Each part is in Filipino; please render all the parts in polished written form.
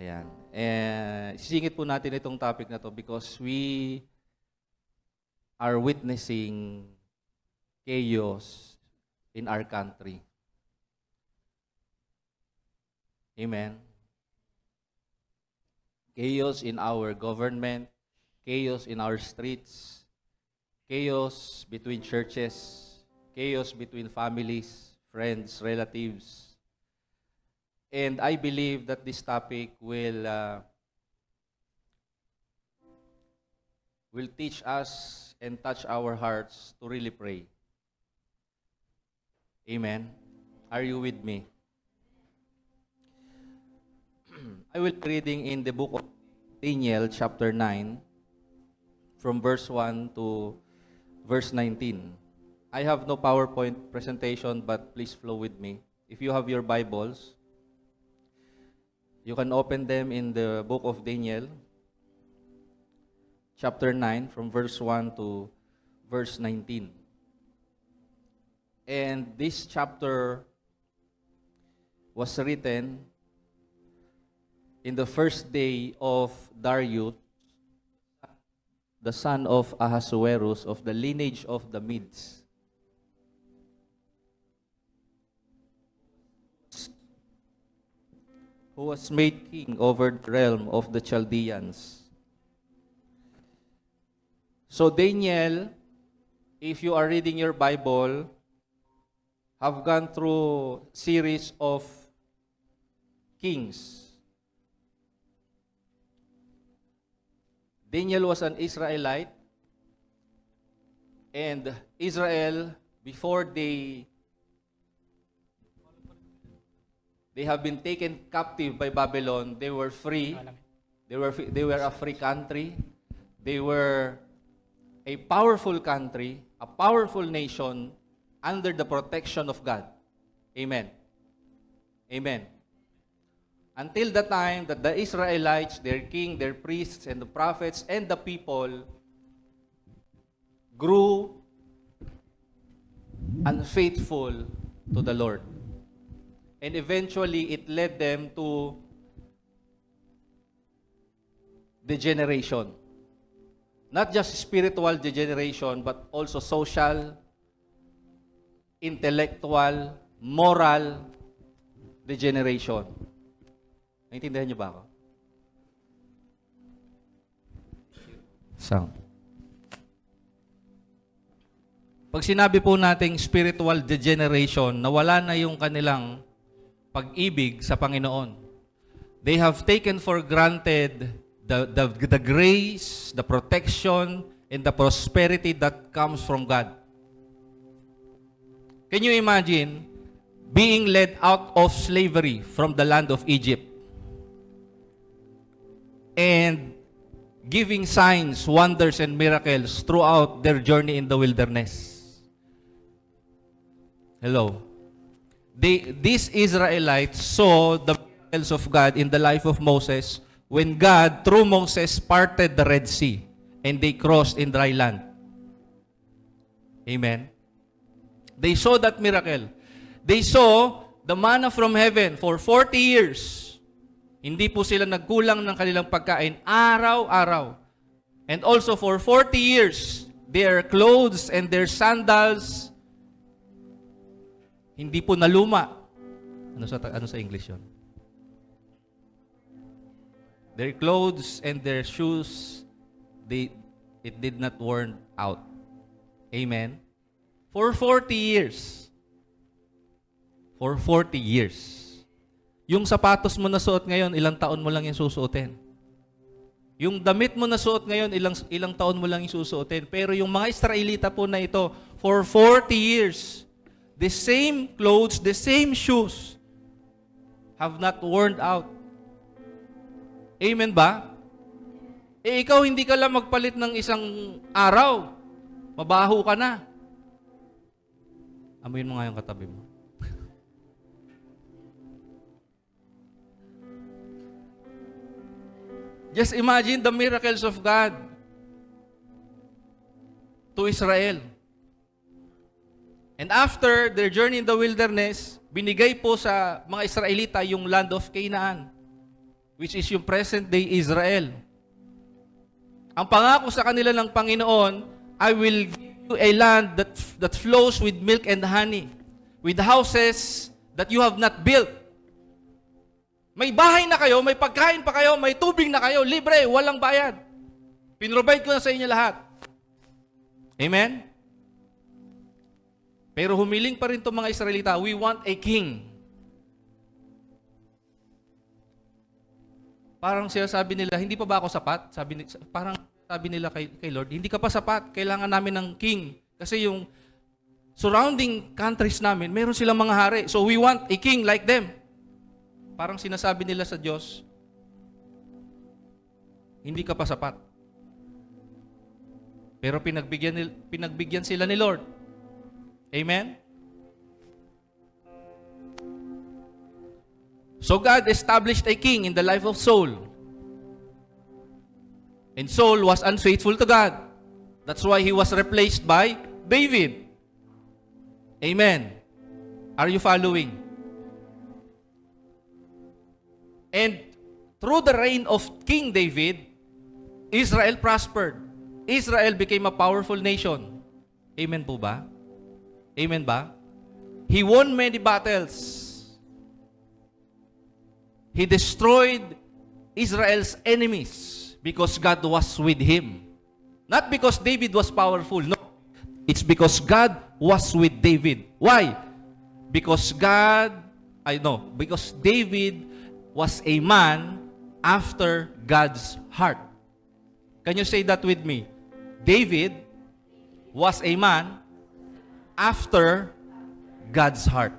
Ayan. Sisingit po natin itong topic na to because we are witnessing chaos in our country. Amen. Chaos in our government, chaos in our streets, chaos between churches, chaos between families, friends, relatives. And I believe that this topic will teach us and touch our hearts to really pray. Amen. Are you with me? I will be reading in the book of Daniel, chapter 9, from verse 1 to verse 19. I have no PowerPoint presentation, but please flow with me. If you have your Bibles, you can open them in the book of Daniel, chapter 9, from verse 1 to verse 19. And this chapter was written in the first day of Darius, the son of Ahasuerus, of the lineage of the Medes, who was made king over the realm of the Chaldeans. So Daniel, if you are reading your Bible, have gone through series of kings. Daniel was an Israelite, and Israel, before they have been taken captive by Babylon, they were free. They were a free country. They were a powerful country, a powerful nation under the protection of God. Amen. Amen. Until the time that the Israelites, their king, their priests, and the prophets, and the people grew unfaithful to the Lord. And eventually, it led them to degeneration. Not just spiritual degeneration, but also social, intellectual, moral degeneration. Naintindihan niyo ba ako? Sound. Pag sinabi po nating spiritual degeneration, nawala na yung kanilang pag-ibig sa Panginoon. They have taken for granted the grace, the protection, and the prosperity that comes from God. Can you imagine being led out of slavery from the land of Egypt and giving signs, wonders, and miracles throughout their journey in the wilderness? Hello. These Israelites saw the miracles of God in the life of Moses when God, through Moses, parted the Red Sea and they crossed in dry land. Amen. They saw that miracle. They saw the manna from heaven for 40 years. Hindi po sila nagkulang ng kanilang pagkain araw-araw. And also for 40 years, their clothes and their sandals hindi po naluma. Ano sa English yun? Their clothes and their shoes, it did not worn out. Amen? For 40 years. For 40 years. Yung sapatos mo na suot ngayon, ilang taon mo lang yung susuotin. Yung damit mo na suot ngayon, ilang taon mo lang yung susuotin. Pero yung mga Israelita po na ito, for 40 years, the same clothes, the same shoes have not worn out. Amen ba? Ikaw hindi ka lang magpalit ng isang araw. Mabaho ka na. Amuyin mo nga yung katabi mo. Just imagine the miracles of God to Israel. And after their journey in the wilderness, binigay po sa mga Israelita yung land of Canaan. which is yung present-day Israel. Ang pangako sa kanila ng Panginoon, I will give you a land that flows with milk and honey, with houses that you have not built. May bahay na kayo, may pagkain pa kayo, may tubig na kayo, libre, walang bayad. Pinrovide ko na sa inyo lahat. Amen? Pero humiling pa rin itong mga Israelita, we want a king. Parang sabi nila, hindi pa ba ako sapat? Parang sabi nila kay Lord, hindi ka pa sapat, kailangan namin ng king. Kasi yung surrounding countries namin, meron silang mga hari. So we want a king like them. Parang sinasabi nila sa Diyos, hindi ka pa sapat. Pero pinagbigyan sila ni Lord. Amen? So God established a king in the life of Saul. And Saul was unfaithful to God. That's why he was replaced by David. Amen. Are you following? And through the reign of King David, Israel prospered. Israel became a powerful nation. Amen po ba? Amen ba? He won many battles. He destroyed Israel's enemies because God was with him. Not because David was powerful. No. It's because God was with David. Why? Because David was a man after God's heart. Can you say that with me? David was a man after God's heart.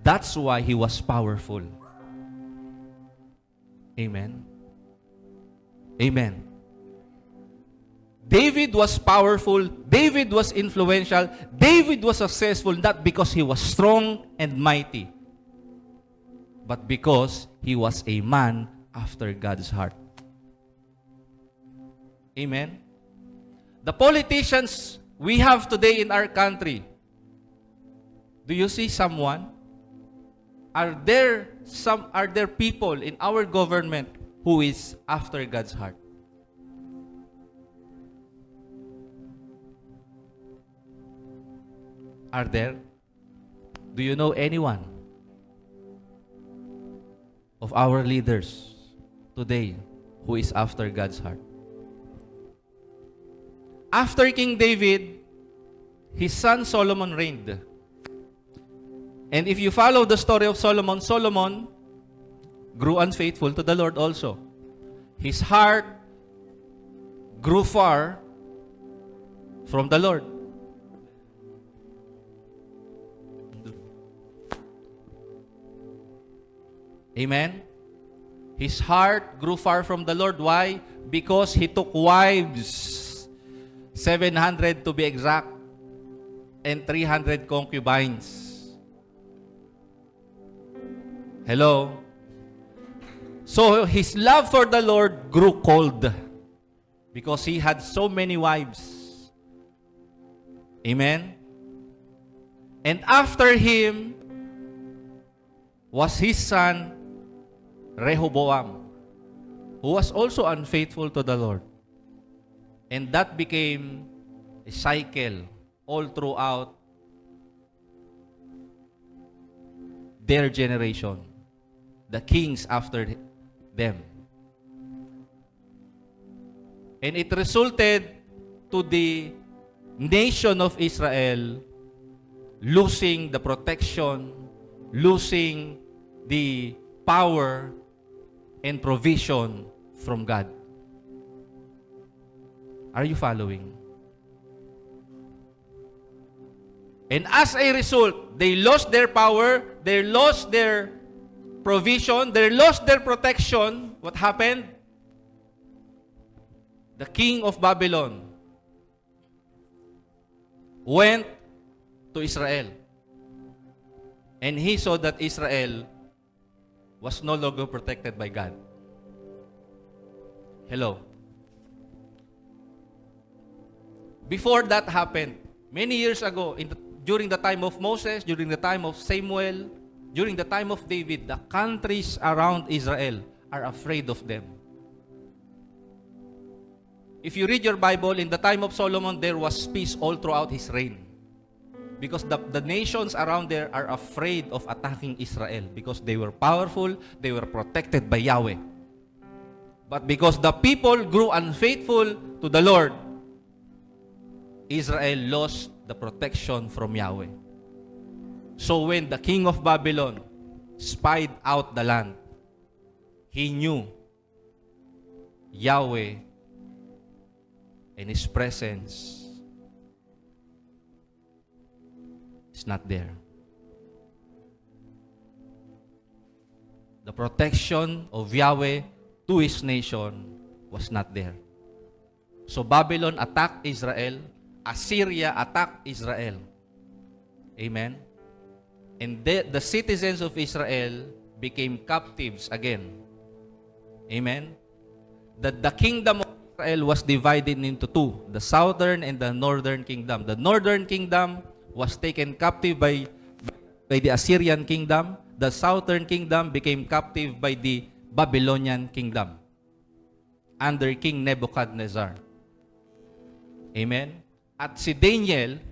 That's why he was powerful. Amen. Amen. David was powerful. David was influential. David was successful not because he was strong and mighty, but because he was a man after God's heart. Amen. The politicians we have today in our country, do you see someone? Are there people in our government who is after God's heart? Are there? Do you know anyone of our leaders today who is after God's heart? After King David, his son Solomon reigned. And if you follow the story of Solomon, Solomon grew unfaithful to the Lord also. His heart grew far from the Lord. Amen? His heart grew far from the Lord. Why? Because he took wives, 700 to be exact, and 300 concubines. Hello? So his love for the Lord grew cold because he had so many wives. Amen? And after him was his son Rehoboam, who was also unfaithful to the Lord. And that became a cycle all throughout their generation. The kings after them. And it resulted to the nation of Israel losing the protection, losing the power and provision from God. Are you following? And as a result, they lost their power, they lost their provision, they lost their protection. What happened? The king of Babylon went to Israel. And he saw that Israel was no longer protected by God. Hello. Before that happened, many years ago, during the time of Moses, during the time of Samuel, During the time of David, the countries around Israel are afraid of them. If you read your Bible, in the time of Solomon, there was peace all throughout his reign. Because the nations around there are afraid of attacking Israel because they were powerful, they were protected by Yahweh. But because the people grew unfaithful to the Lord, Israel lost the protection from Yahweh. So when the king of Babylon spied out the land, he knew Yahweh and His presence is not there. The protection of Yahweh to His nation was not there. So Babylon attacked Israel, Assyria attacked Israel. Amen? And the citizens of Israel became captives again. Amen? The kingdom of Israel was divided into two, the southern and the northern kingdom. The northern kingdom was taken captive by the Assyrian kingdom. The southern kingdom became captive by the Babylonian kingdom under King Nebuchadnezzar. Amen? At si Daniel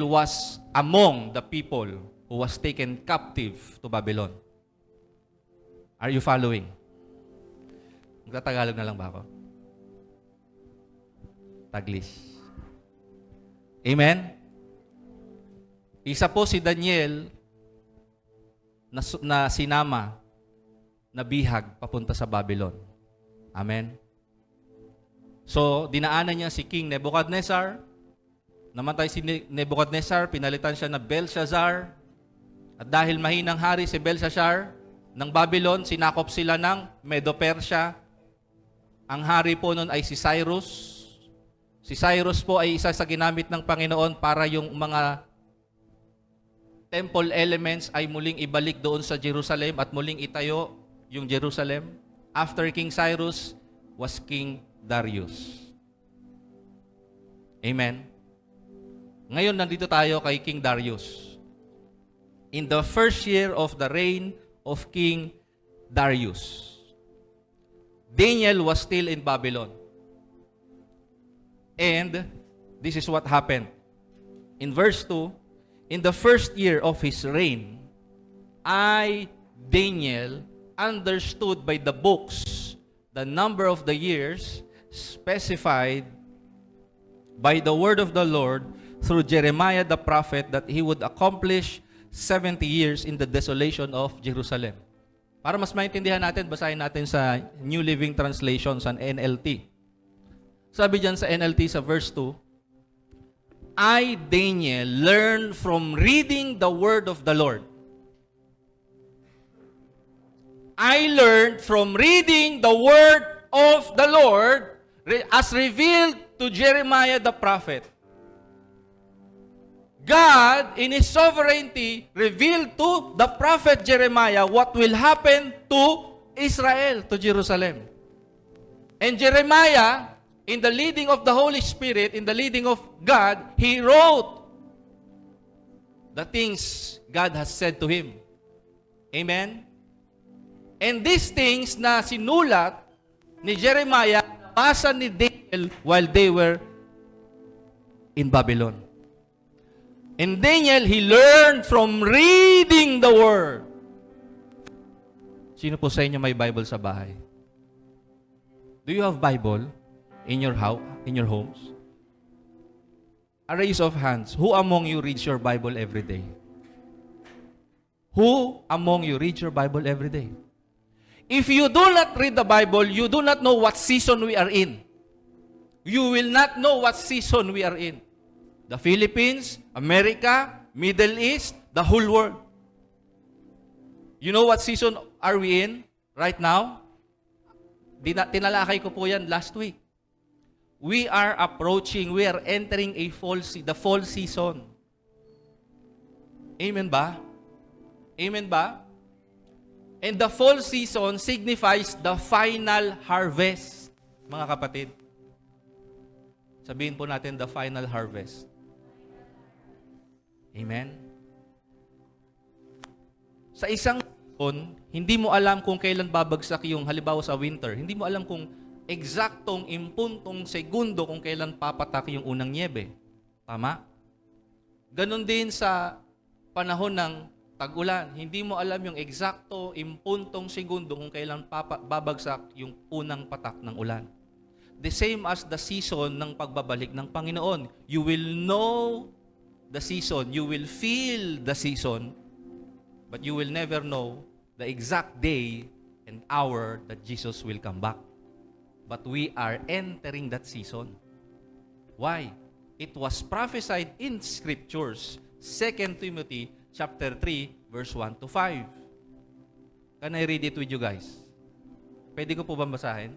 was among the people who was taken captive to Babylon. Are you following? Magtatagalog na lang ba ako? Taglish. Amen? Isa po si Daniel na sinama na bihag papunta sa Babylon. Amen? So, dinaanan niya si King Nebuchadnezzar. Namatay si Nebuchadnezzar, pinalitan siya na Belshazzar. At dahil mahinang hari si Belshazzar ng Babylon, sinakop sila ng Medo-Persia. Ang hari po nun ay si Cyrus. Si Cyrus po ay isa sa ginamit ng Panginoon para yung mga temple elements ay muling ibalik doon sa Jerusalem at muling itayo yung Jerusalem. After King Cyrus was King Darius. Amen? Ngayon, nandito tayo kay King Darius. In the first year of the reign of King Darius, Daniel was still in Babylon. And this is what happened. In verse 2, in the first year of his reign, I, Daniel, understood by the books the number of the years specified by the word of the Lord through Jeremiah the prophet that he would accomplish 70 years in the desolation of Jerusalem. Para mas maintindihan natin, basahin natin sa New Living Translation, sa NLT. Sabi dyan sa NLT sa verse 2, I, Daniel, learned from reading the word of the Lord. I learned from reading the word of the Lord as revealed to Jeremiah the prophet. God, in His sovereignty, revealed to the prophet Jeremiah what will happen to Israel, to Jerusalem. And Jeremiah, in the leading of the Holy Spirit, in the leading of God, he wrote the things God has said to him. Amen? And these things na sinulat ni Jeremiah, nabasa ni Daniel while they were in Babylon. And Daniel, he learned from reading the Word. Sino po sa inyo may Bible sa bahay? Do you have Bible in your house, in your homes? A raise of hands. Who among you reads your Bible every day? Who among you reads your Bible every day? If you do not read the Bible, you do not know what season we are in. You will not know what season we are in. The Philippines, America, Middle East, the whole world. You know what season are we in right now? Tinalakay ko po yan last week. We are entering the fall season. Amen ba? Amen ba? And the fall season signifies the final harvest, mga kapatid. Sabihin po natin the final harvest. Amen? Sa isang season, hindi mo alam kung kailan babagsak yung halimbawa sa winter. Hindi mo alam kung eksaktong impuntong segundo kung kailan papatak yung unang niebe. Tama? Ganon din sa panahon ng tag-ulan. Hindi mo alam yung eksakto impuntong segundo kung kailan babagsak yung unang patak ng ulan. The same as the season ng pagbabalik ng Panginoon. You will know the season, you will feel the season, but you will never know the exact day and hour that Jesus will come back. But we are entering that season. Why? It was prophesied in Scriptures. 2 Timothy chapter 3, verse 1 to 5. Can I read it with you guys? Pwede ko po ba basahin?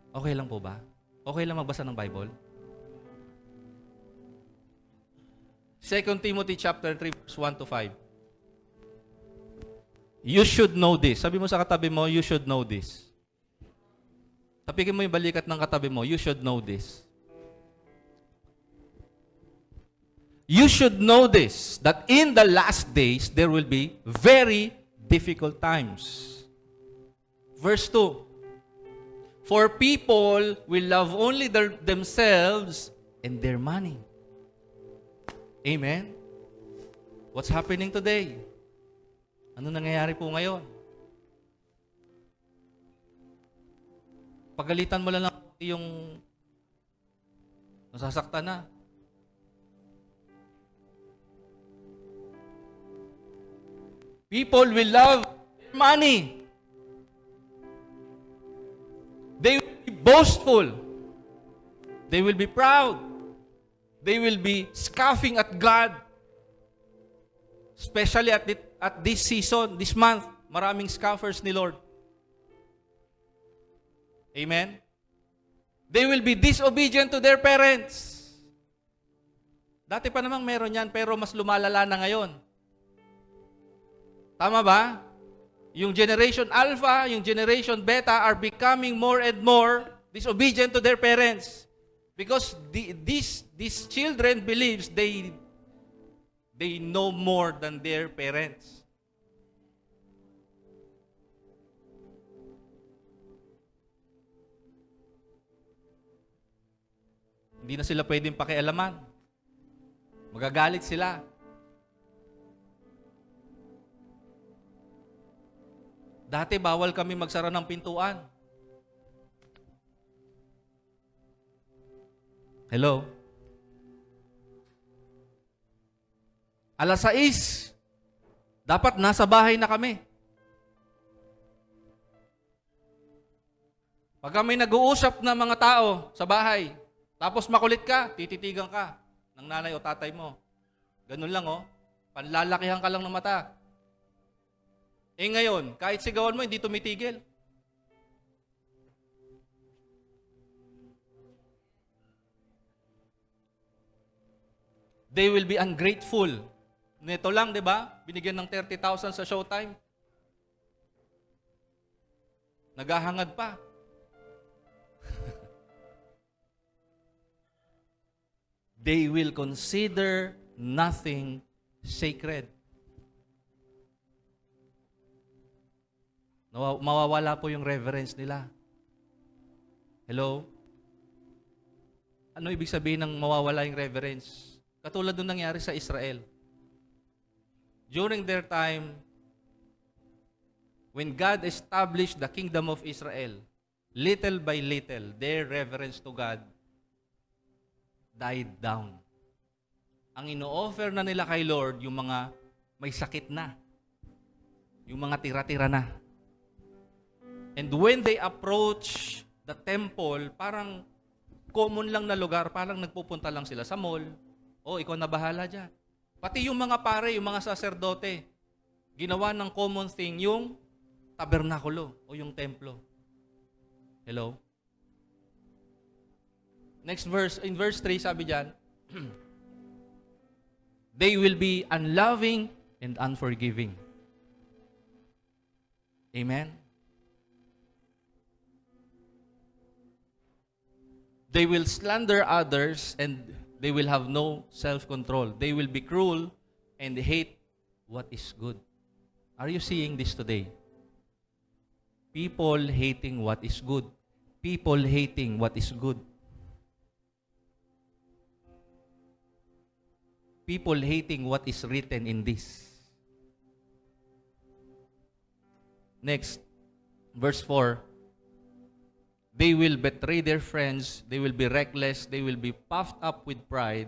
Okay lang po ba? Okay lang magbasa ng Bible? 2 Timothy chapter 3, verse 1 to 5. You should know this. Sabi mo sa katabi mo, you should know this. Tapikin mo yung balikat ng katabi mo, you should know this. You should know this, that in the last days, there will be very difficult times. Verse 2. For people will love only themselves and their money. Amen? What's happening today? Ano nangyayari po ngayon? Pagalitan mo lang yung nasasaktan na. People will love money. They will be boastful. They will be proud. They will be scoffing at God. Especially at this season, this month, maraming scoffers ni Lord. Amen? They will be disobedient to their parents. Dati pa namang meron yan, pero mas lumalala na ngayon. Tama ba? Yung Generation Alpha, yung Generation Beta are becoming more and more disobedient to their parents. Because these children believes they know more than their parents. Hindi na sila pwedeng pakialaman. Magagalit sila. Dati bawal kami magsara ng pintuan. Hello? Alas 6, dapat nasa bahay na kami. Pag kami nag-uusap ng mga tao sa bahay, tapos makulit ka, tititigan ka ng nanay o tatay mo. Ganun lang oh. Panlalakihan ka lang ng mata. Eh ngayon, kahit sigawan mo, hindi tumitigil. They will be ungrateful. Nito lang, di ba? Binigyan ng 30,000 sa Showtime. Naghahangad pa. They will consider nothing sacred. Mawawala po yung reverence nila. Hello? Ano ibig sabihin ng mawawala yung reverence? Katulad nung nangyari sa Israel. During their time, when God established the kingdom of Israel, little by little, their reverence to God died down. Ang ino-offer na nila kay Lord, yung mga may sakit na. Yung mga tira-tira na. And when they approach the temple, parang common lang na lugar, parang nagpupunta lang sila sa mall. Oh, ikaw na bahala dyan. Pati yung mga pare, yung mga saserdote, ginawa ng common thing yung tabernakulo o yung templo. Hello? Next verse, in verse 3, sabi dyan, they will be unloving and unforgiving. Amen? They will slander others and they will have no self-control. They will be cruel and hate what is good. Are you seeing this today? People hating what is good. People hating what is good. People hating what is written in this. Next, verse 4. They will betray their friends, they will be reckless, they will be puffed up with pride,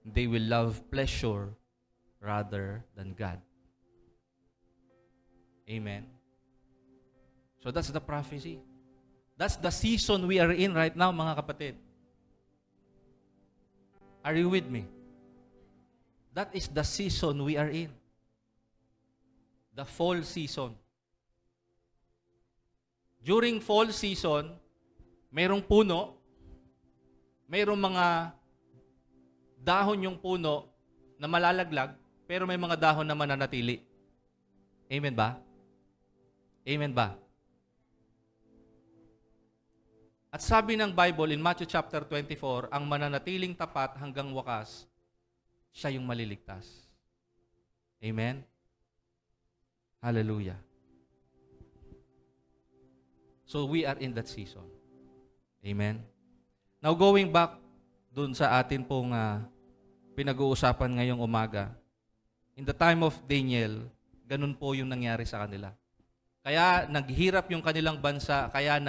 they will love pleasure rather than God. Amen. So that's the prophecy. That's the season we are in right now, mga kapatid. Are you with me? That is the season we are in. The fall season. During fall season, mayroong puno, mayroong mga dahon yung puno na malalaglag, pero may mga dahon na mananatili. Amen ba? Amen ba? At sabi ng Bible in Matthew chapter 24, ang mananatiling tapat hanggang wakas, siya yung maliligtas. Amen? Hallelujah. So we are in that season. Amen? Now going back dun sa atin pong pinag-uusapan ngayong umaga, in the time of Daniel, ganun po yung nangyari sa kanila. Kaya naghirap yung kanilang bansa, kaya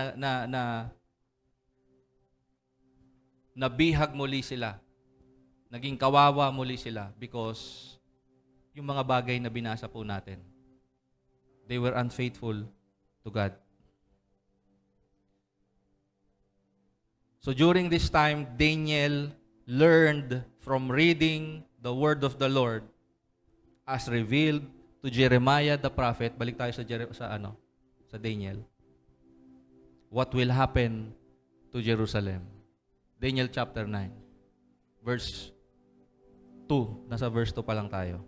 nabihag muli sila. Naging kawawa muli sila because yung mga bagay na binasa po natin, they were unfaithful to God. So during this time, Daniel learned from reading the word of the Lord as revealed to Jeremiah the prophet. Balik tayo sa Daniel. What will happen to Jerusalem? Daniel chapter 9, verse 2. Nasa verse 2 pa lang tayo.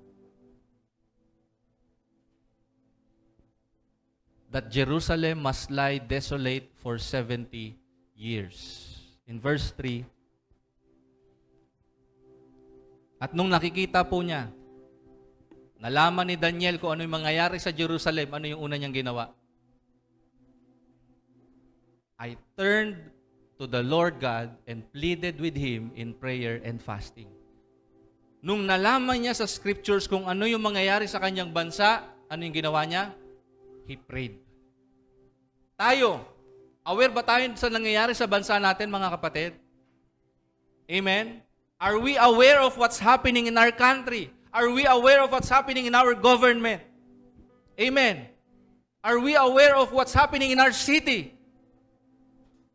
That Jerusalem must lie desolate for 70 years. In verse 3, at nung nakikita po niya, nalaman ni Daniel kung ano yung mangyayari sa Jerusalem, ano yung una niyang ginawa? I turned to the Lord God and pleaded with Him in prayer and fasting. Nung nalaman niya sa scriptures kung ano yung mangyayari sa kanyang bansa, ano yung ginawa niya? He prayed. Tayo, aware ba tayo sa nangyayari sa bansa natin, mga kapatid? Amen? Are we aware of what's happening in our country? Are we aware of what's happening in our government? Amen? Are we aware of what's happening in our city?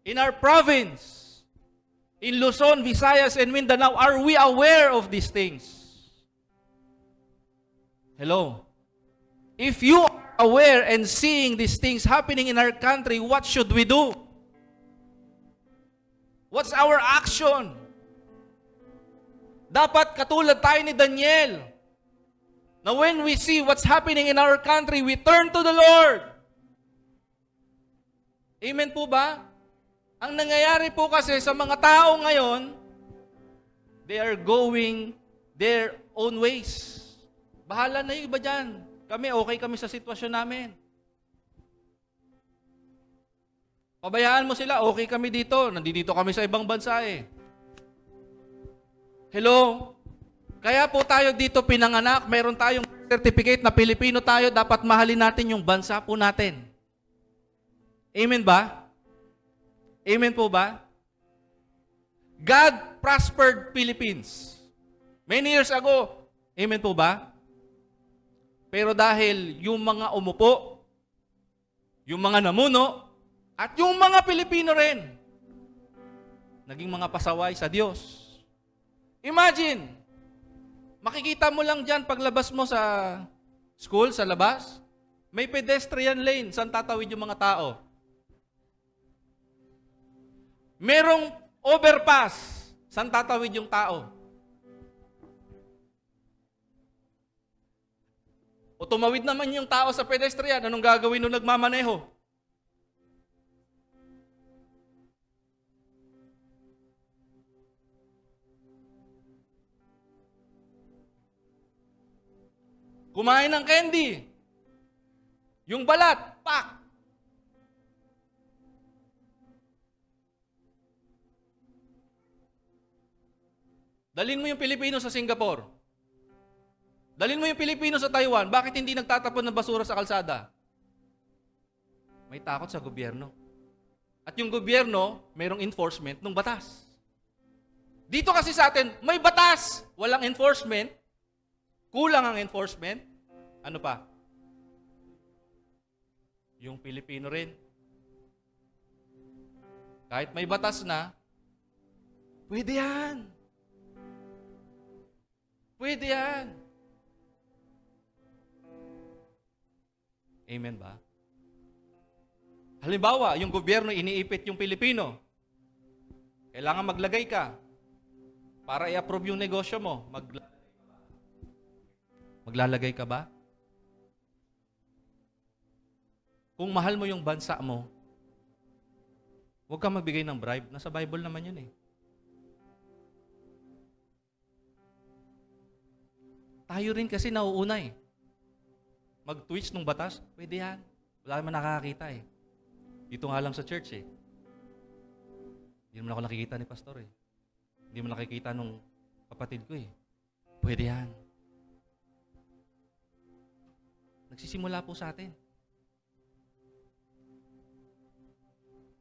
In our province? In Luzon, Visayas, and Mindanao? Are we aware of these things? Hello? If you are aware and seeing these things happening in our country, what should we do? What's our action? Dapat katulad tayo ni Daniel, na when we see what's happening in our country, we turn to the Lord. Amen po ba? Ang nangyayari po kasi sa mga tao ngayon, they are going their own ways. Bahala na yung iba dyan. Kami, okay kami sa sitwasyon namin. Pabayaan mo sila, okay kami dito. Nandito kami sa ibang bansa eh. Hello? Kaya po tayo dito pinanganak, meron tayong certificate na Pilipino tayo, dapat mahalin natin yung bansa po natin. Amen ba? Amen po ba? God prospered Philippines many years ago. Amen po ba? Pero dahil yung mga umupo, yung mga namuno, at yung mga Pilipino rin, naging mga pasaway sa Diyos. Imagine, makikita mo lang dyan paglabas mo sa school, sa labas, may pedestrian lane, saan tatawid yung mga tao? Merong overpass, saan tatawid yung tao? O tumawid naman yung tao sa pedestrian, anong gagawin nung nagmamaneho? Kumain ng candy. Yung balat, pak! Dalhin mo yung Pilipino sa Singapore. Dalhin mo yung Pilipino sa Taiwan. Bakit hindi nagtatapon ng basura sa kalsada? May takot sa gobyerno. At yung gobyerno, mayroong enforcement ng batas. Dito kasi sa atin, may batas, walang enforcement, kulang ang enforcement. Ano pa? Yung Pilipino rin. Kahit may batas na, pwede yan. Pwede yan. Amen ba? Halimbawa, yung gobyerno iniipit yung Pilipino. Kailangan maglagay ka para i-approve yung negosyo mo. Maglalagay ka ba? Kung mahal mo yung bansa mo, huwag kang magbigay ng bribe. Nasa Bible naman yun eh. Tayo rin kasi nauuna eh. Mag-twist ng batas, pwede yan. Wala naman nakakakita eh. Dito nga lang sa church eh. Hindi naman ako nakikita ni pastor eh. Hindi naman nakikita nung kapatid ko eh. Pwede yan. Nagsisimula po sa atin.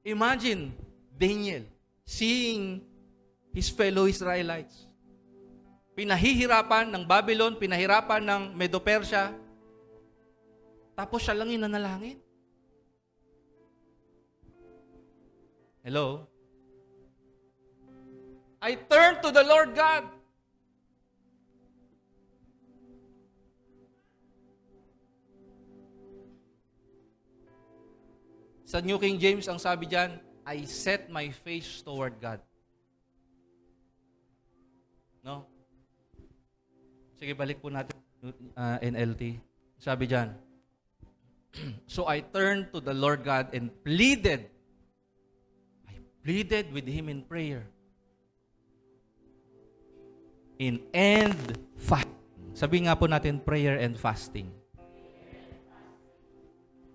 Imagine Daniel seeing his fellow Israelites. Pinahihirapan ng Babylon, pinahirapan ng Medo-Persia. Tapos siya lang yung nanalangin. Hello? I turn to the Lord God. Sa New King James, ang sabi diyan, I set my face toward God. No? Sige, balik po natin NLT. Sabi diyan, so I turned to the Lord God and pleaded with Him in prayer. And fasting. Sabi nga po natin, prayer and fasting.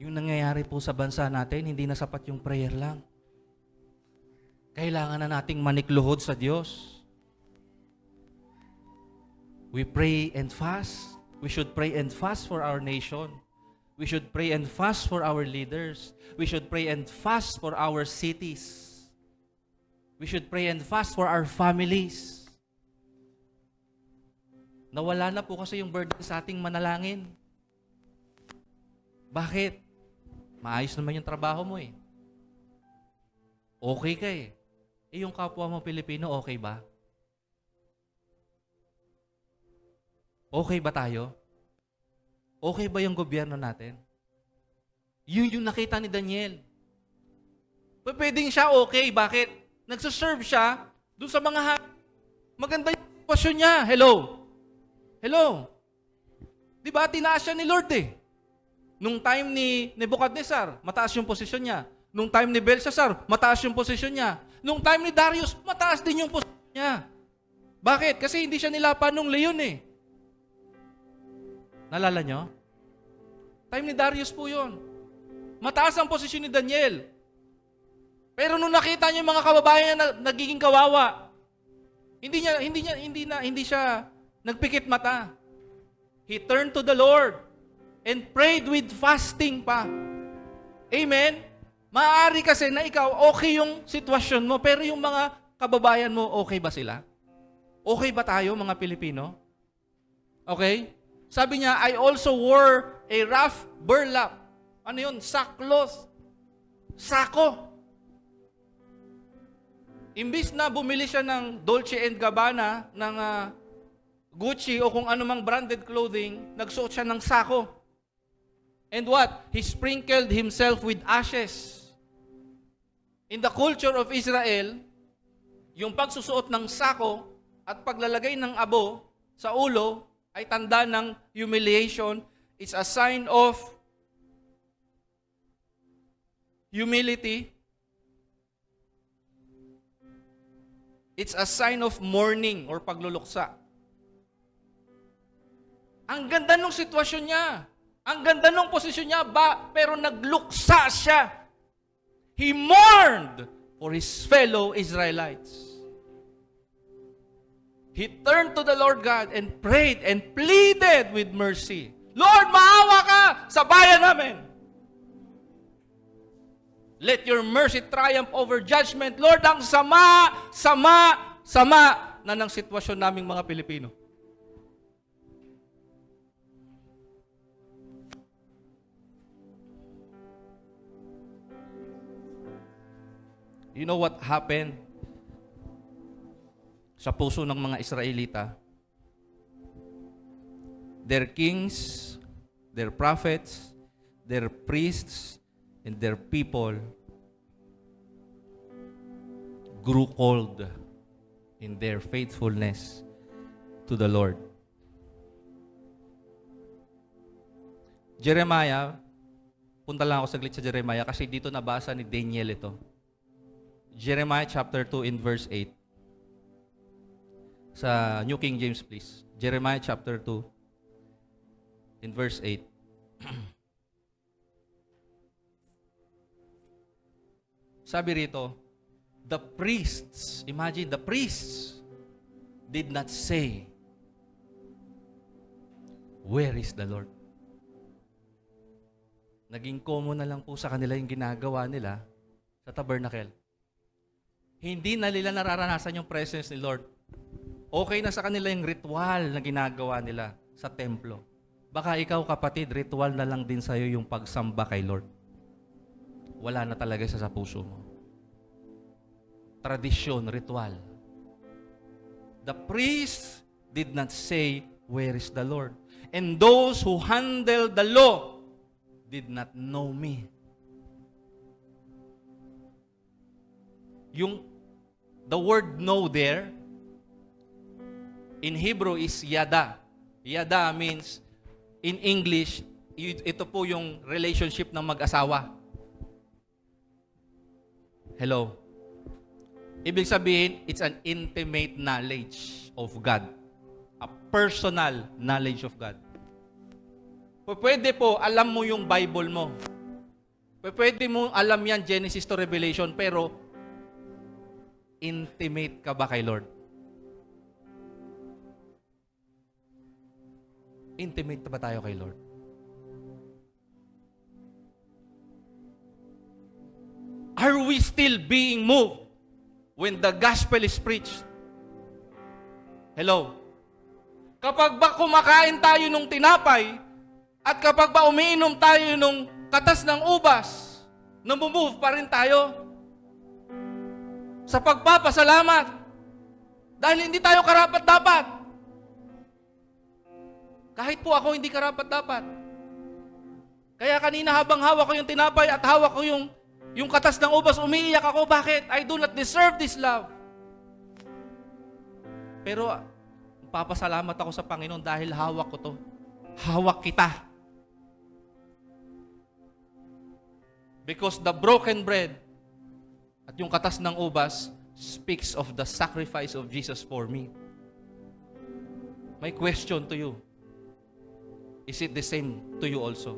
Yung nangyayari po sa bansa natin, hindi na sapat yung prayer lang. Kailangan na nating manikluhod sa Diyos. We pray and fast. We should pray and fast for our nation. We should pray and fast for our leaders. We should pray and fast for our cities. We should pray and fast for our families. Nawala na po kasi yung burden sa ating manalangin. Bakit? Maayos naman yung trabaho mo eh. Okay ka eh. Eh yung kapwa mo Pilipino, okay ba? Okay ba tayo? Okay ba yung gobyerno natin? Yun yung nakita ni Daniel. Pwedeng siya okay. Bakit? Nagsaserve siya doon sa mga maganda yung sitwasyon niya. Hello? Hello? Di ba, tinaas siya ni Lord eh. Nung time ni Nebuchadnezzar, mataas yung posisyon niya. Nung time ni Belshazzar, mataas yung posisyon niya. Nung time ni Darius, mataas din yung posisyon niya. Bakit? Kasi hindi siya nilapan nung leon eh. Nalala nyo? Time ni Darius po yun. Mataas ang posisyon ni Daniel. Pero nung nakita niya yung mga kababayan niya na nagiging kawawa, hindi siya nagpikit mata. He turned to the Lord and prayed with fasting pa. Amen? Maaari kasi na ikaw, okay yung sitwasyon mo, pero yung mga kababayan mo, okay ba sila? Okay ba tayo, mga Pilipino? Okay? Sabi niya, I also wore a rough burlap. Ano yun? Sackcloth. Sako. Imbis na bumili siya ng Dolce & Gabbana, ng Gucci o kung anumang branded clothing, nagsuot siya ng sako. And what? He sprinkled himself with ashes. In the culture of Israel, yung pagsusuot ng sako at paglalagay ng abo sa ulo ay tanda ng humiliation. It's a sign of humility. It's a sign of mourning or pagluluksa. Ang ganda ng sitwasyon niya. Ang ganda ng posisyon niya, pero nagluksa siya. He mourned for his fellow Israelites. He turned to the Lord God and prayed and pleaded with mercy. Lord, maawa ka sa bayan namin. Let your mercy triumph over judgment. Lord, ang sama na ng sitwasyon naming mga Pilipino. You know what happened sa puso ng mga Israelita? Their kings, their prophets, their priests, and their people grew cold in their faithfulness to the Lord. Jeremiah, punta lang ako saglit sa Jeremiah kasi dito nabasa ni Daniel ito. Jeremiah chapter 2 in verse 8. Sa New King James, please. Jeremiah chapter 2 in verse 8. Sabi rito, the priests, imagine, the priests did not say, where is the Lord? Naging common na lang po sa kanila yung ginagawa nila sa tabernacle. Hindi na nila nararanasan yung presence ni Lord. Okay na sa kanila yung ritual na ginagawa nila sa templo. Baka ikaw, kapatid, ritual na lang din sa'yo yung pagsamba kay Lord. Wala na talaga sa puso mo. Tradisyon, ritual. The priests did not say, where is the Lord? And those who handle the law did not know me. The word know there, in Hebrew is yada. Yada means, in English, ito po yung relationship ng mag-asawa. Hello? Ibig sabihin, it's an intimate knowledge of God. A personal knowledge of God. Pwede po, alam mo yung Bible mo. Pwede mo alam yan, Genesis to Revelation, pero intimate ka ba kay Lord? Intimate ba tayo kay Lord? Are we still being moved when the gospel is preached? Hello? Kapag ba kumakain tayo nung tinapay, at kapag ba umiinom tayo nung katas ng ubas, namumove pa rin tayo sa pagpapasalamat. Dahil hindi tayo karapat-dapat. Kahit po ako hindi karapat-dapat. Kaya kanina habang hawak ko yung tinapay at hawak ko yung katas ng ubas, umiiyak ako. Bakit? I do not deserve this love. Pero papasalamat ako sa Panginoon dahil hawak ko to. Hawak kita. Because the broken bread at yung katas ng ubas speaks of the sacrifice of Jesus for me. My question to you, is it the same to you also?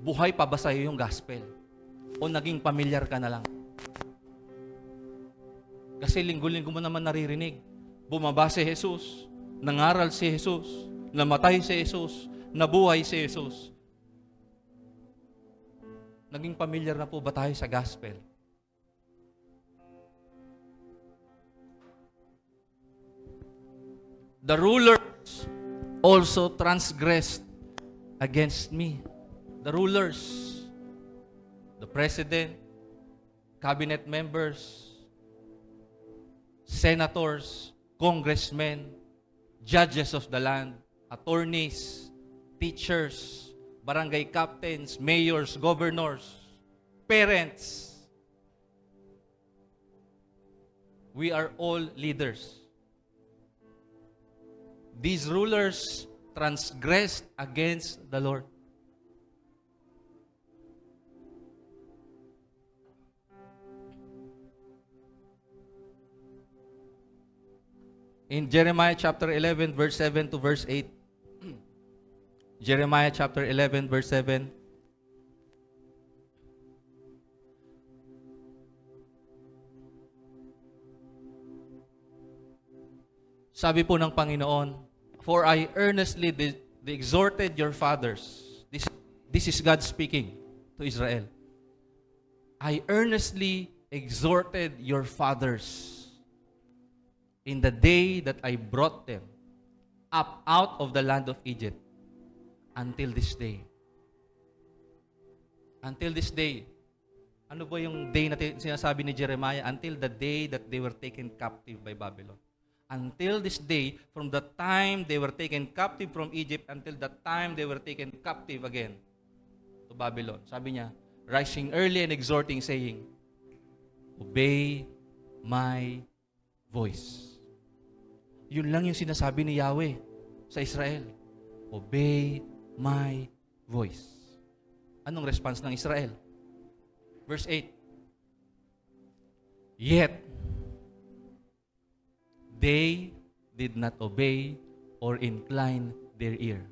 Buhay pa ba sa'yo yung gospel? O naging pamilyar ka na lang? Kasi linggo-linggo mo naman naririnig. Bumaba si Jesus, nangaral si Jesus, namatay si Jesus, nabuhay si Jesus. Naging pamilyar na po ba tayo sa gospel? The rulers also transgressed against me. The rulers, the president, cabinet members, senators, congressmen, judges of the land, attorneys, teachers, barangay captains, mayors, governors, parents. We are all leaders. These rulers transgressed against the Lord. In Jeremiah chapter 11, verse 7 to verse 8, Jeremiah chapter 11, verse 7. Sabi po ng Panginoon, "For I earnestly exhorted your fathers." This is God speaking to Israel. "I earnestly exhorted your fathers in the day that I brought them up out of the land of Egypt until this day." Until this day. Ano ba yung day na sinasabi ni Jeremiah? Until the day that they were taken captive by Babylon. Until this day, from the time they were taken captive from Egypt until the time they were taken captive again to Babylon. Sabi niya, rising early and exhorting, saying, "Obey my voice." Yun lang yung sinasabi ni Yahweh sa Israel. Obey my voice. Anong response ng Israel? Verse 8. Yet, they did not obey or incline their ear.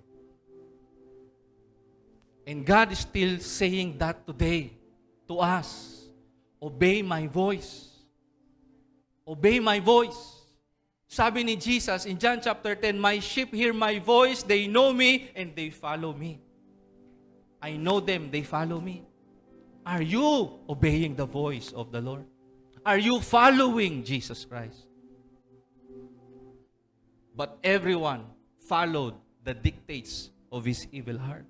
And God is still saying that today to us. Obey my voice. Obey my voice. Sabi ni Jesus in John chapter 10, "My sheep hear my voice, they know me, and they follow me. I know them, they follow me." Are you obeying the voice of the Lord? Are you following Jesus Christ? But everyone followed the dictates of his evil heart.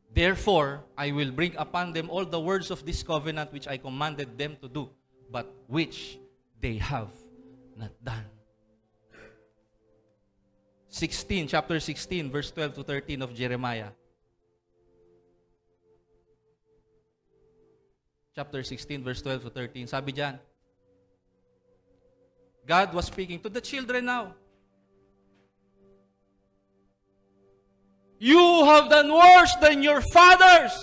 "Therefore, I will bring upon them all the words of this covenant which I commanded them to do, but which they have not done." Chapter 16, verse 12 to 13 of Jeremiah. Chapter 16, verse 12 to 13. Sabi diyan, God was speaking to the children now. "You have done worse than your fathers.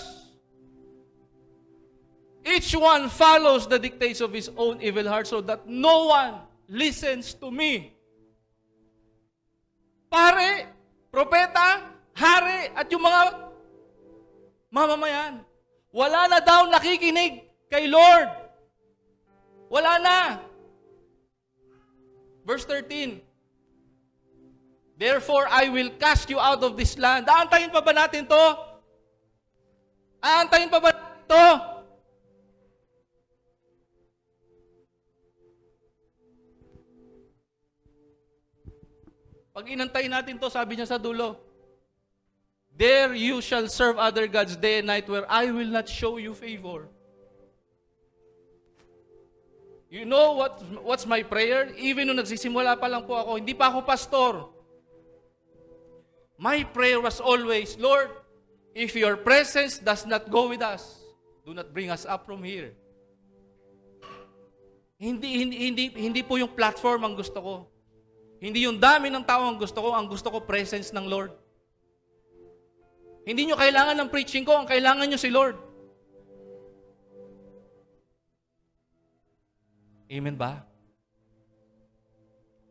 Each one follows the dictates of his own evil heart, so that no one listens to me." Pare, propeta, hari, at yung mga mamamayan, wala na daw nakikinig kay Lord. Wala na. Verse 13. "Therefore, I will cast you out of this land." Aantayin pa ba natin to? Aantayin pa ba natin to? Pag inantayin natin to, sabi niya sa dulo, "There you shall serve other gods day and night, where I will not show you favor." You know what's my prayer? Even nung nagsisimula pa lang po ako, hindi pa ako pastor. My prayer was always, "Lord, if your presence does not go with us, do not bring us up from here." Hindi po yung platform ang gusto ko. Hindi yung dami ng tao ang gusto ko. Ang gusto ko, presence ng Lord. Hindi nyo kailangan ng preaching ko. Ang kailangan nyo si Lord. Amen ba?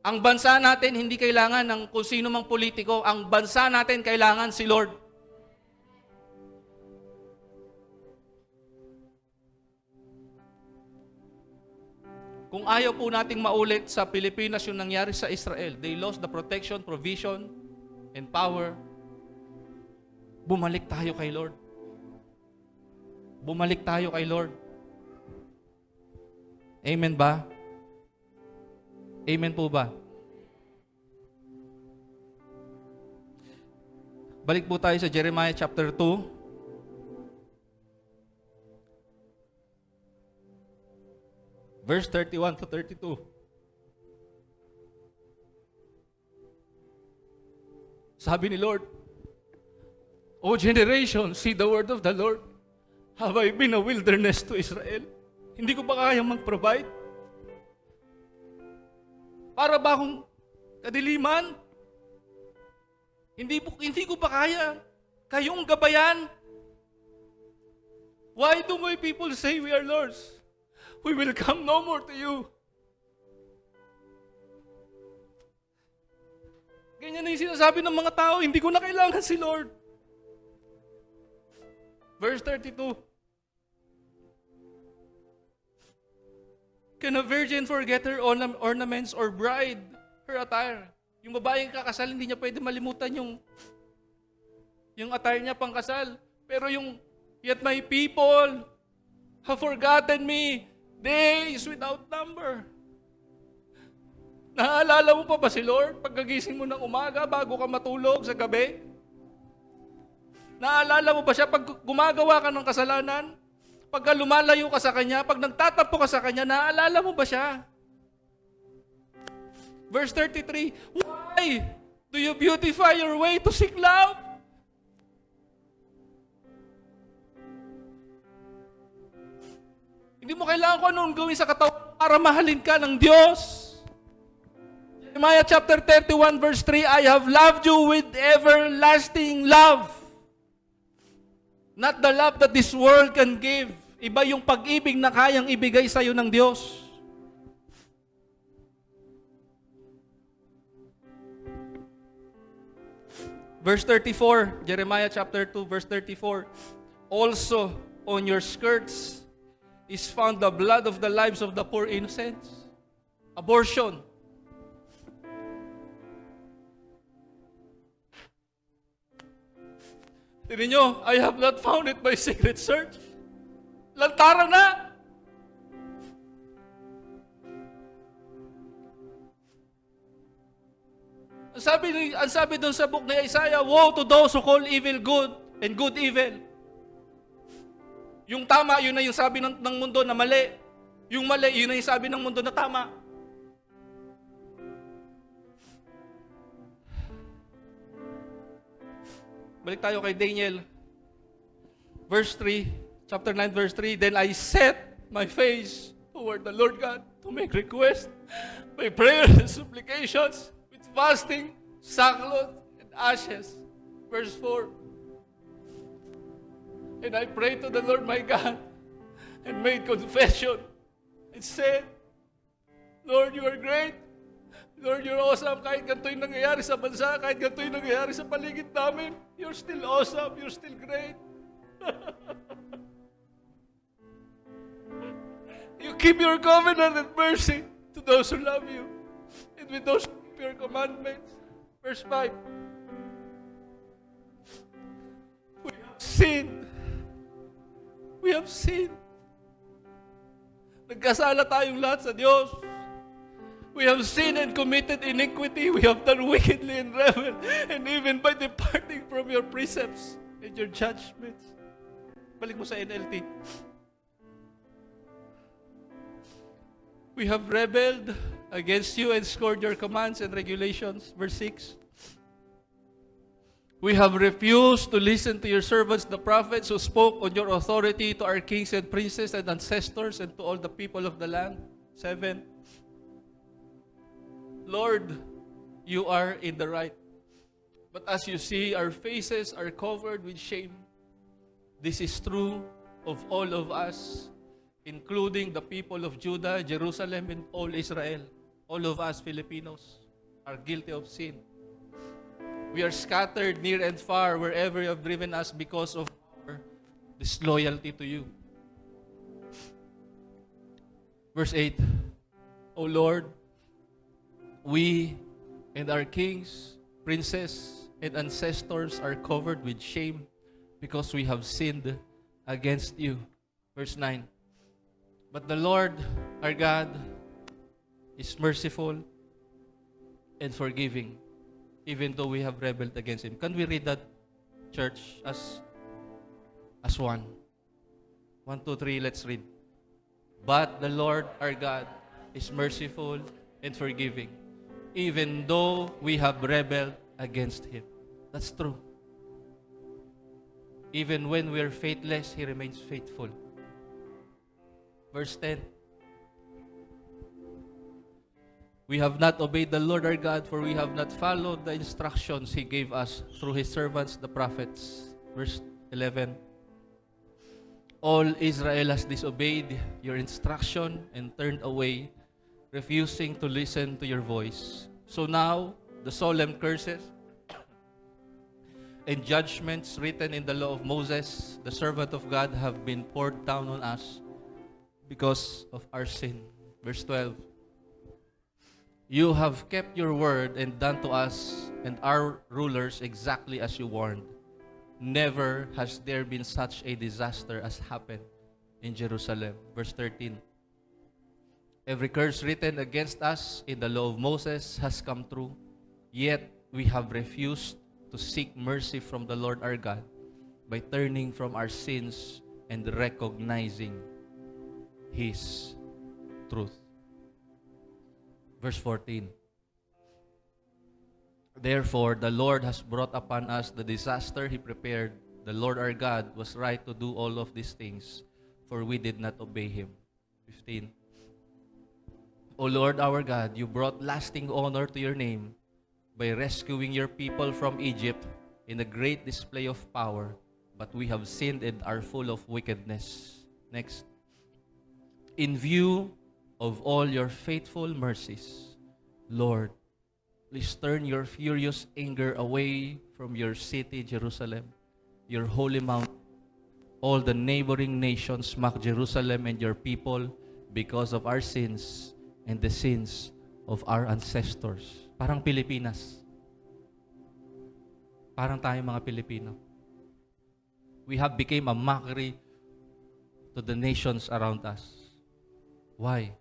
Ang bansa natin, hindi kailangan ng kung sino mang politiko. Ang bansa natin, kailangan si Lord. Kung ayaw po nating maulit sa Pilipinas yung nangyari sa Israel, they lost the protection, provision, and power. Bumalik tayo kay Lord. Bumalik tayo kay Lord. Amen ba? Amen po ba? Balik po tayo sa Jeremiah chapter 2. Verse 31 to 32. Sabi ni Lord, "O generation, see the word of the Lord. Have I been a wilderness to Israel? Hindi ko ba kayang mag-provide? Para ba akong kadiliman? Hindi ko ba kaya kayong gabayan? Why do my people say we are lords? We will come no more to you." Ganyan na yung sinasabi ng mga tao, hindi ko na kailangan si Lord. Verse 32. Can a virgin forget her ornaments or bride her attire? Yung babaeng kakasal, hindi niya pwede malimutan yung attire niya pang kasal. Pero yet my people have forgotten me days without number. Naaalala mo pa ba si Lord pagkagising mo ng umaga bago ka matulog sa gabi? Naaalala mo ba siya pag gumagawa ka ng kasalanan? Pagka lumalayo ka sa Kanya, pag nagtatampo ka sa Kanya, naaalala mo ba siya? Verse 33, why do you beautify your way to seek love? Hindi mo kailangan kung anong gawin sa katawan para mahalin ka ng Diyos. Jeremiah chapter 31 verse 3, I have loved you with everlasting love. Not the love that this world can give. Iba yung pag-ibig na kayang ibigay sa iyo ng Diyos. Verse 34, Jeremiah chapter 2, verse 34. Also on your skirts is found the blood of the lives of the poor innocents. Abortion. Tignan nyo, I have not found it by secret search. Lantaran na! Ang sabi doon sa book ni Isaiah, woe to those who call evil good and good evil. Yung tama, yun na yung sabi ng mundo na mali. Yung mali, yun na yung sabi ng mundo na tama. Balik tayo kay Daniel. Verse 3. Chapter 9, verse 3, then I set my face toward the Lord God to make request by prayers and supplications with fasting, sackcloth, and ashes. Verse 4, and I prayed to the Lord my God and made confession and said, Lord, you are great. Lord, you're awesome. Kahit ganito yung nangyayari sa bansa, kahit ganito yung nangyayari sa paligid namin, you're still awesome. You're still great. You keep your covenant and mercy to those who love you, and with those who keep your commandments. Verse 5. We have sinned. We have sinned. Nagkasala tayong lahat sa Diyos. We have sinned and committed iniquity. We have done wickedly and rebelled, and even by departing from your precepts and your judgments. Balik mo sa NLT. We have rebelled against you and scorned your commands and regulations. Verse 6. We have refused to listen to your servants, the prophets, who spoke on your authority to our kings and princes and ancestors and to all the people of the land. 7. Lord, you are in the right. But as you see, our faces are covered with shame. This is true of all of us, including the people of Judah, Jerusalem, and all Israel. All of us Filipinos are guilty of sin. We are scattered near and far wherever you have driven us because of our disloyalty to you. Verse 8, O Lord, we and our kings, princes, and ancestors are covered with shame because we have sinned against you. Verse 9, but the Lord, our God, is merciful and forgiving, even though we have rebelled against Him. Can we read that, church, as one? 1, 2, 3, let's read. But the Lord, our God, is merciful and forgiving, even though we have rebelled against Him. That's true. Even when we are faithless, He remains faithful. Verse 10. We have not obeyed the Lord our God, for we have not followed the instructions He gave us through His servants, the prophets. Verse 11. All Israel has disobeyed your instruction and turned away, refusing to listen to your voice. So now, the solemn curses and judgments written in the law of Moses, the servant of God, have been poured down on us because of our sin. Verse 12. You have kept your word and done to us and our rulers exactly as you warned. Never has there been such a disaster as happened in Jerusalem. Verse 13. Every curse written against us in the law of Moses has come true, yet we have refused to seek mercy from the Lord our God by turning from our sins and recognizing His truth. Verse 14. Therefore, the Lord has brought upon us the disaster He prepared. The Lord our God was right to do all of these things, for we did not obey Him. 15. O Lord our God, you brought lasting honor to your name by rescuing your people from Egypt in a great display of power, but we have sinned and are full of wickedness. Next. In view of all your faithful mercies, Lord, please turn your furious anger away from your city, Jerusalem, your holy mount. All the neighboring nations mock Jerusalem and your people because of our sins and the sins of our ancestors. Parang Pilipinas. Parang tayo mga Pilipino. We have become a mockery to the nations around us. Why?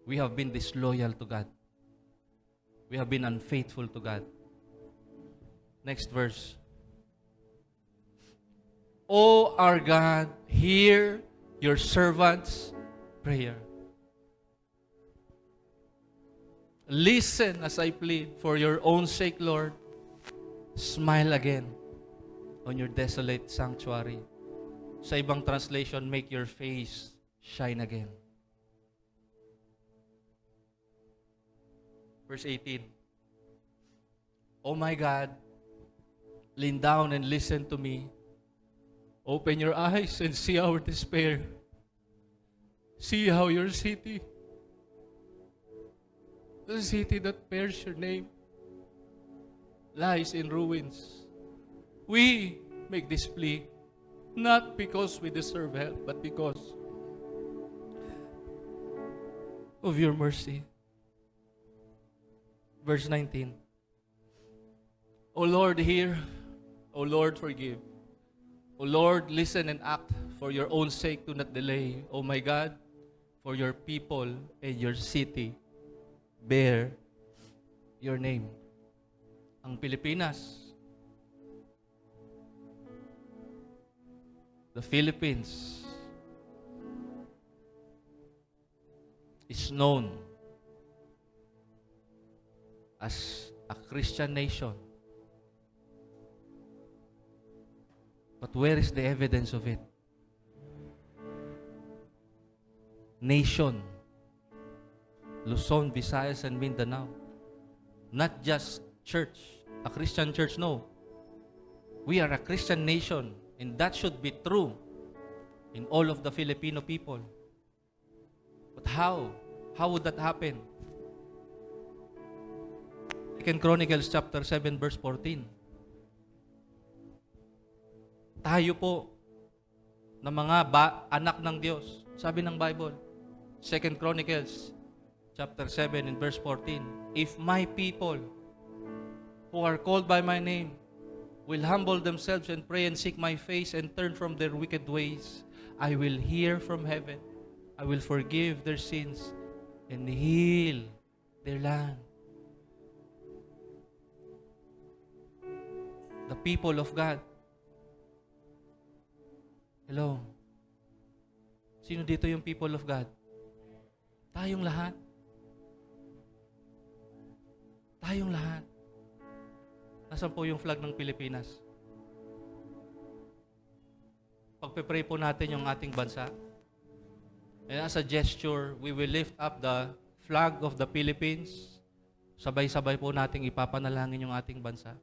We have been disloyal to God. We have been unfaithful to God. Next verse. O our God, hear your servants' prayer. Listen as I plead for your own sake, Lord. Smile again on your desolate sanctuary. Sa ibang translation, make your face shine again. Verse 18. Oh my God, lean down and listen to me. Open your eyes and see our despair. See how your city, the city that bears your name, lies in ruins. We make this plea not because we deserve help, but because of your mercy. Verse 19. O Lord, hear. O Lord, forgive. O Lord, listen and act. For your own sake, do not delay. O my God, for your people and your city bear your name. Ang Pilipinas, the Philippines, is known as a Christian nation. But where is the evidence of it? Nation, Luzon, Visayas, and Mindanao. Not just church, a Christian church, no. We are a Christian nation, and that should be true in all of the Filipino people. But how? How would that happen? 2 Chronicles chapter 7 verse 14. Tayo po na mga anak ng Diyos. Sabi ng Bible, 2 Chronicles chapter 7 and verse 14. If my people who are called by my name will humble themselves and pray and seek my face and turn from their wicked ways, I will hear from heaven. I will forgive their sins and heal their land. The people of God. Hello. Sino dito yung people of God? Tayong lahat. Tayong lahat. Nasaan po yung flag ng Pilipinas? Pagpe-pray po natin yung ating bansa. And as a gesture, we will lift up the flag of the Philippines. Sabay-sabay po nating ipapanalangin yung ating bansa.